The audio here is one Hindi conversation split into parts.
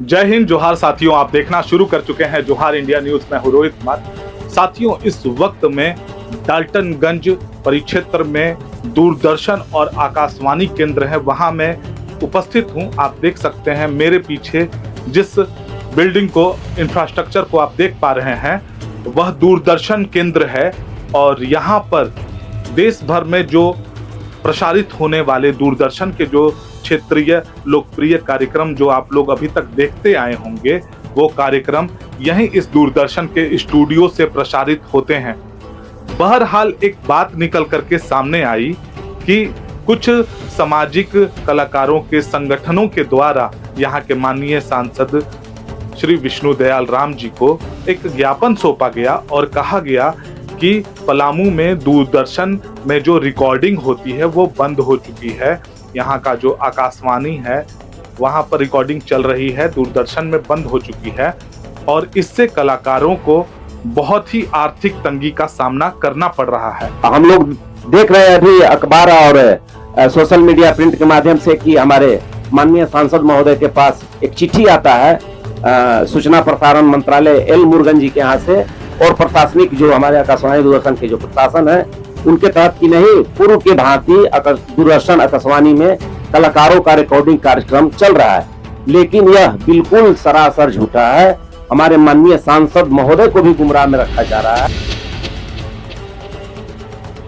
जय हिंद, जोहार साथियों। आप देखना शुरू कर चुके हैं जोहार इंडिया न्यूज। मैं हूं रोहित कुमार। साथियों, इस वक्त में डाल्टनगंज परिक्षेत्र में दूरदर्शन और आकाशवाणी केंद्र है, वहां मैं उपस्थित हूं। आप देख सकते हैं मेरे पीछे जिस बिल्डिंग को, इंफ्रास्ट्रक्चर को आप देख पा रहे हैं, वह दूरदर्शन केंद्र है। और यहाँ पर देश भर में जो प्रसारित होने वाले दूरदर्शन के जो क्षेत्रीय लोकप्रिय कार्यक्रम जो आप लोग अभी तक देखते आए होंगे, वो कार्यक्रम यहीं इस दूरदर्शन के स्टूडियो से प्रसारित होते हैं। बहरहाल एक बात निकल करके सामने आई कि कुछ सामाजिक कलाकारों के संगठनों के द्वारा यहाँ के माननीय सांसद श्री विष्णु दयाल राम जी को एक ज्ञापन सौंपा गया और कहा गया कि पलामू में दूरदर्शन में जो रिकॉर्डिंग होती है वो बंद हो चुकी है। यहाँ का जो आकाशवाणी है वहाँ पर रिकॉर्डिंग चल रही है, दूरदर्शन में बंद हो चुकी है और इससे कलाकारों को बहुत ही आर्थिक तंगी का सामना करना पड़ रहा है। हम लोग देख रहे हैं अभी अखबार और सोशल मीडिया प्रिंट के माध्यम से कि हमारे माननीय सांसद महोदय के पास एक चिट्ठी आता है सूचना प्रसारण मंत्रालय एल मुरुगन जी के यहाँ से, और प्रशासनिक जो हमारे आकाशवाणी दूरदर्शन के जो प्रशासन है उनके तहत की नहीं, पूर्व के भांति दूरदर्शन आकाशवाणी में कलाकारों का रिकॉर्डिंग कार्यक्रम चल रहा है। लेकिन यह बिल्कुल सरासर झूठा है। हमारे माननीय सांसद महोदय को भी गुमराह में रखा जा रहा है।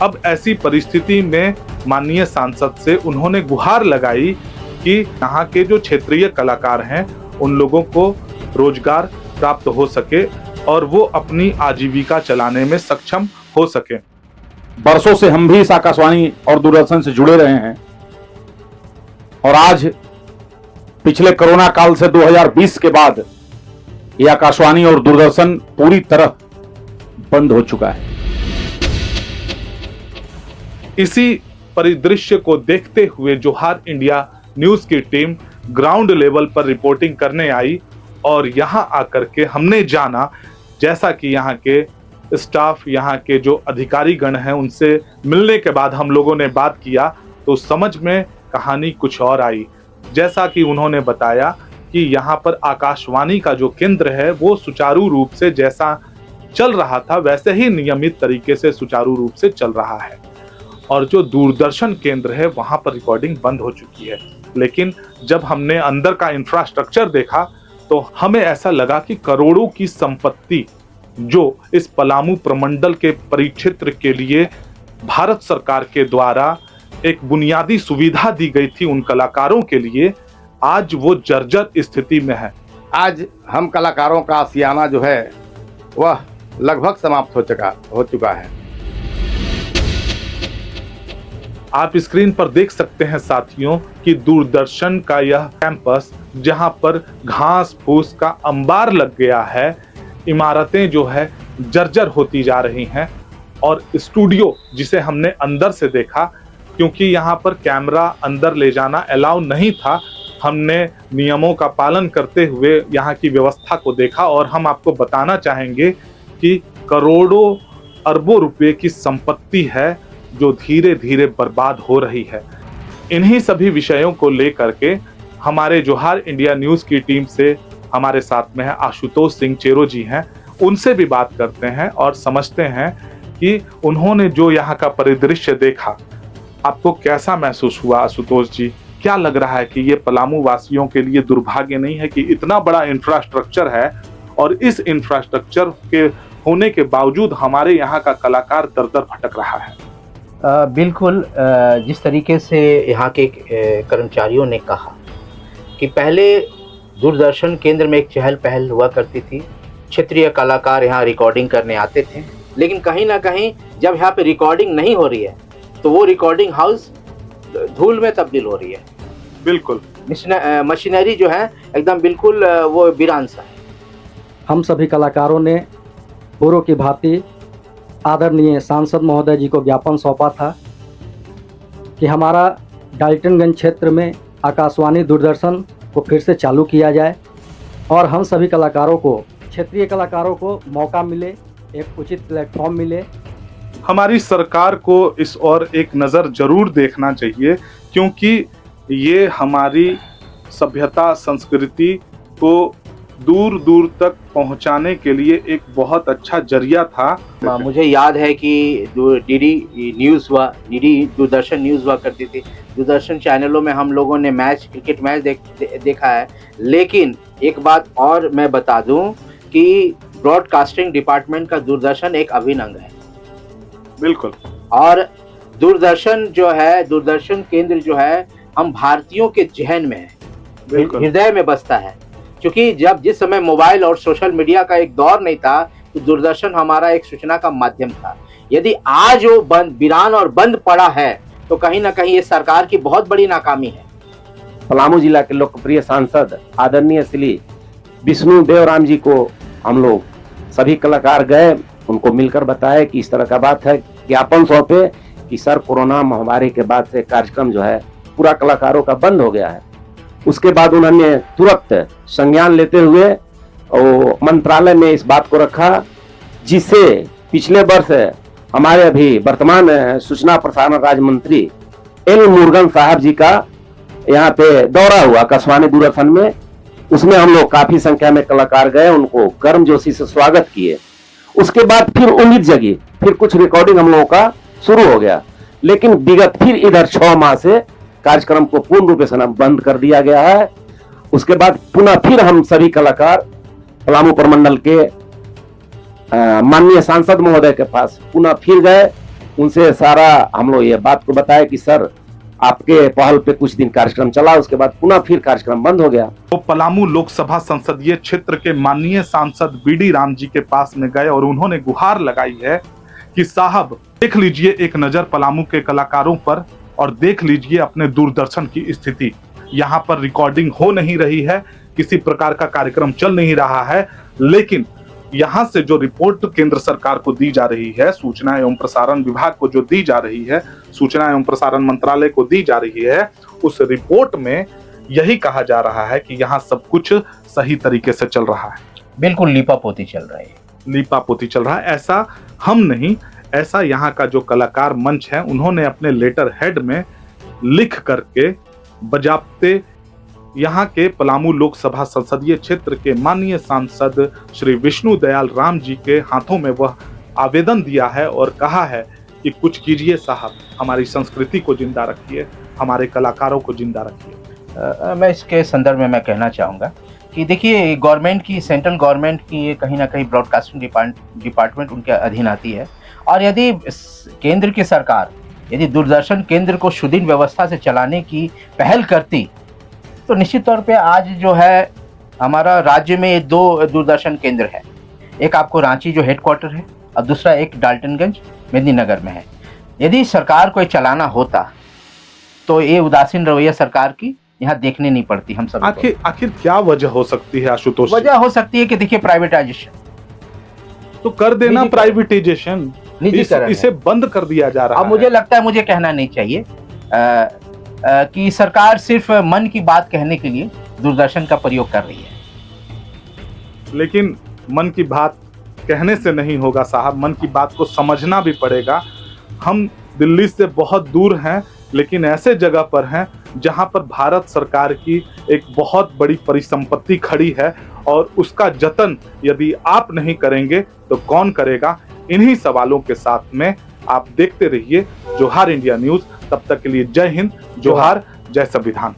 अब ऐसी परिस्थिति में माननीय सांसद से उन्होंने गुहार लगाई कि यहाँ के जो क्षेत्रीय कलाकार हैं उन लोगों को रोजगार प्राप्त हो सके और वो अपनी आजीविका चलाने में सक्षम हो सके। बरसों से हम भी इस आकाशवाणी और दूरदर्शन से जुड़े रहे हैं और आज पिछले कोरोना काल से 2020 के बाद यह आकाशवाणी और दूरदर्शन पूरी तरह बंद हो चुका है। इसी परिदृश्य को देखते हुए जोहार इंडिया न्यूज की टीम ग्राउंड लेवल पर रिपोर्टिंग करने आई और यहाँ आकर के हमने जाना, जैसा कि यहाँ के स्टाफ, यहाँ के जो अधिकारी गण हैं, उनसे मिलने के बाद हम लोगों ने बात किया तो समझ में कहानी कुछ और आई। जैसा कि उन्होंने बताया कि यहाँ पर आकाशवाणी का जो केंद्र है वो सुचारू रूप से जैसा चल रहा था वैसे ही नियमित तरीके से सुचारू रूप से चल रहा है और जो दूरदर्शन केंद्र है वहाँ पर रिकॉर्डिंग बंद हो चुकी है। लेकिन जब हमने अंदर का इंफ्रास्ट्रक्चर देखा तो हमें ऐसा लगा कि करोड़ों की संपत्ति जो इस पलामू प्रमंडल के परिक्षेत्र के लिए भारत सरकार के द्वारा एक बुनियादी सुविधा दी गई थी उन कलाकारों के लिए, आज वो जर्जर स्थिति में है। आज हम कलाकारों का आशियाना जो है वह लगभग समाप्त हो चुका है। आप स्क्रीन पर देख सकते हैं साथियों कि दूरदर्शन का यह कैंपस, जहां पर घास फूस का अंबार लग गया है, इमारतें जो है जर्जर होती जा रही हैं और स्टूडियो जिसे हमने अंदर से देखा, क्योंकि यहाँ पर कैमरा अंदर ले जाना अलाउ नहीं था, हमने नियमों का पालन करते हुए यहाँ की व्यवस्था को देखा और हम आपको बताना चाहेंगे कि करोड़ों अरबों रुपए की संपत्ति है जो धीरे धीरे बर्बाद हो रही है। इन्हीं सभी विषयों को लेकर के हमारे जोहार इंडिया न्यूज की टीम से हमारे साथ में है आशुतोष सिंह चेरो जी हैं, उनसे भी बात करते हैं और समझते हैं कि उन्होंने जो यहाँ का परिदृश्य देखा, आपको कैसा महसूस हुआ। आशुतोष जी, क्या लग रहा है कि ये पलामू वासियों के लिए दुर्भाग्य नहीं है कि इतना बड़ा इंफ्रास्ट्रक्चर है और इस इंफ्रास्ट्रक्चर के होने के बावजूद हमारे यहाँ का कलाकार दर दर भटक रहा है? बिल्कुल, जिस तरीके से यहाँ के कर्मचारियों ने कहा कि पहले दूरदर्शन केंद्र में एक चहल पहल हुआ करती थी, क्षेत्रीय कलाकार यहाँ रिकॉर्डिंग करने आते थे, लेकिन कहीं ना कहीं जब यहाँ पे रिकॉर्डिंग नहीं हो रही है तो वो रिकॉर्डिंग हाउस धूल में तब्दील हो रही है। बिल्कुल, मशीनरी जो है एकदम बिल्कुल वो वीरान सा है। हम सभी कलाकारों ने पूर्व की भांति आदरणीय सांसद महोदय जी को ज्ञापन सौंपा था कि हमारा डाल्टनगंज क्षेत्र में आकाशवाणी दूरदर्शन को फिर से चालू किया जाए और हम सभी कलाकारों को, क्षेत्रीय कलाकारों को मौका मिले, एक उचित प्लेटफॉर्म मिले। हमारी सरकार को इस ओर एक नज़र जरूर देखना चाहिए, क्योंकि ये हमारी सभ्यता संस्कृति को दूर दूर तक पहुंचाने के लिए एक बहुत अच्छा जरिया था। मुझे याद है कि डीडी न्यूज़ हुआ, डीडी दूरदर्शन न्यूज़ हुआ करती थी। दूरदर्शन चैनलों में हम लोगों ने क्रिकेट मैच देखा है। लेकिन एक बात और मैं बता दूं कि ब्रॉडकास्टिंग डिपार्टमेंट का दूरदर्शन एक अभिन्न अंग है। बिल्कुल। और दूरदर्शन जो है, दूरदर्शन केंद्र जो है, हम भारतीयों के जहन में है, हृदय में बसता है। क्योंकि जिस समय मोबाइल और सोशल मीडिया का एक दौर नहीं था, तो दूरदर्शन हमारा एक सूचना का माध्यम था। यदि आज वो वीरान और बंद पड़ा है, तो कहीं ना कहीं ये सरकार की बहुत बड़ी नाकामी है। पलामू जिला के लोकप्रिय सांसद आदरणीय श्री विष्णु देवराम जी को हम लोग सभी कलाकार गए, उनको मिलकर बताया कि इस तरह का बात है, ज्ञापन सौंपे कि सर कोरोना महामारी के बाद से कार्यक्रम जो है पूरा कलाकारों का बंद हो गया है। उसके बाद उन्होंने तुरंत संज्ञान लेते हुए मंत्रालय में इस बात को रखा, जिससे पिछले वर्ष हमारे अभी वर्तमान सूचना प्रसारण राज्य मंत्री एल मुरुगन साहब जी का यहाँ पे दौरा हुआ आकाशवाणी दूरदर्शन में। उसमें हम लोग काफी संख्या में कलाकार गए, उनको गर्मजोशी से स्वागत किए। उसके बाद फिर उम्मीद जगी, फिर कुछ रिकॉर्डिंग हम लोगों का शुरू हो गया। लेकिन विगत फिर इधर 6 माह से कार्यक्रम को पूर्ण रूप से बंद कर दिया गया है। उसके बाद पुनः फिर हम सभी कलाकार पलामू प्रमंडल के माननीय सांसद महोदय के पास पुनः फिर गए, उनसे सारा हम लोग ये बात को बताया कि सर आपके पहल पे कुछ दिन कार्यक्रम चला, उसके बाद पुनः फिर कार्यक्रम बंद हो गया। तो पलामू लोकसभा संसदीय क्षेत्र के माननीय सांसद बीडी राम जी के पास में गए और उन्होंने गुहार लगाई है कि साहब देख लीजिए एक नजर पलामू के कलाकारों पर और देख लीजिए अपने दूरदर्शन की स्थिति। यहाँ पर रिकॉर्डिंग हो नहीं रही है, किसी प्रकार का कार्यक्रम चल नहीं रहा है, लेकिन यहाँ से जो रिपोर्ट केंद्र सरकार को दी जा रही है, सूचना एवं प्रसारण विभाग को जो दी जा रही है, सूचना एवं प्रसारण मंत्रालय को दी जा रही है, उस रिपोर्ट में यही कहा जा रहा है कि यहाँ सब कुछ सही तरीके से चल रहा है। बिल्कुल लीपापोती चल रहा है, लीपापोती चल रहा है। ऐसा हम नहीं, ऐसा यहाँ का जो कलाकार मंच है उन्होंने अपने लेटर हेड में लिख करके बजाबते यहाँ के पलामू लोकसभा संसदीय क्षेत्र के माननीय सांसद श्री विष्णु दयाल राम जी के हाथों में वह आवेदन दिया है और कहा है कि कुछ कीजिए साहब, हमारी संस्कृति को जिंदा रखिए, हमारे कलाकारों को जिंदा रखिए। मैं इसके संदर्भ में मैं कहना चाहूँगा कि देखिए गवर्नमेंट की, सेंट्रल गवर्नमेंट की कहीं ना कहीं ब्रॉडकास्टिंग डिपार्टमेंट उनके अधीन आती है। और यदि केंद्र की सरकार यदि दूरदर्शन केंद्र को सुदृढ़ व्यवस्था से चलाने की पहल करती, तो निश्चित तौर पे आज जो है हमारा राज्य में 2 दूरदर्शन केंद्र है। एक आपको रांची जो हेडक्वार्टर है और दूसरा एक डाल्टनगंज मेदिनीनगर में है। यदि सरकार को चलाना होता तो ये उदासीन रवैया सरकार की यहाँ देखने नहीं पड़ती। हम सब आखिर क्या वजह हो सकती है आशुतोष? वजह हो सकती है कि देखिए प्राइवेटाइजेशन तो कर देना, प्राइवेटाइजेशन, इसे बंद कर दिया जा रहा है। अब मुझे लगता है, मुझे कहना नहीं चाहिए कि सरकार सिर्फ मन की बात कहने के लिए दूरदर्शन का प्रयोग कर रही है। लेकिन मन की बात कहने से नहीं होगा साहब, मन की बात को समझना भी पड़ेगा। हम दिल्ली से बहुत दूर हैं, लेकिन ऐसे जगह पर हैं जहां पर भारत सरकार की एक बहुत बड़ी परिसंपत्ति खड़ी है और उसका जतन यदि आप नहीं करेंगे तो कौन करेगा? इन्हीं सवालों के साथ में आप देखते रहिए जोहार इंडिया न्यूज। तब तक के लिए जय हिंद, जोहार, जय संविधान।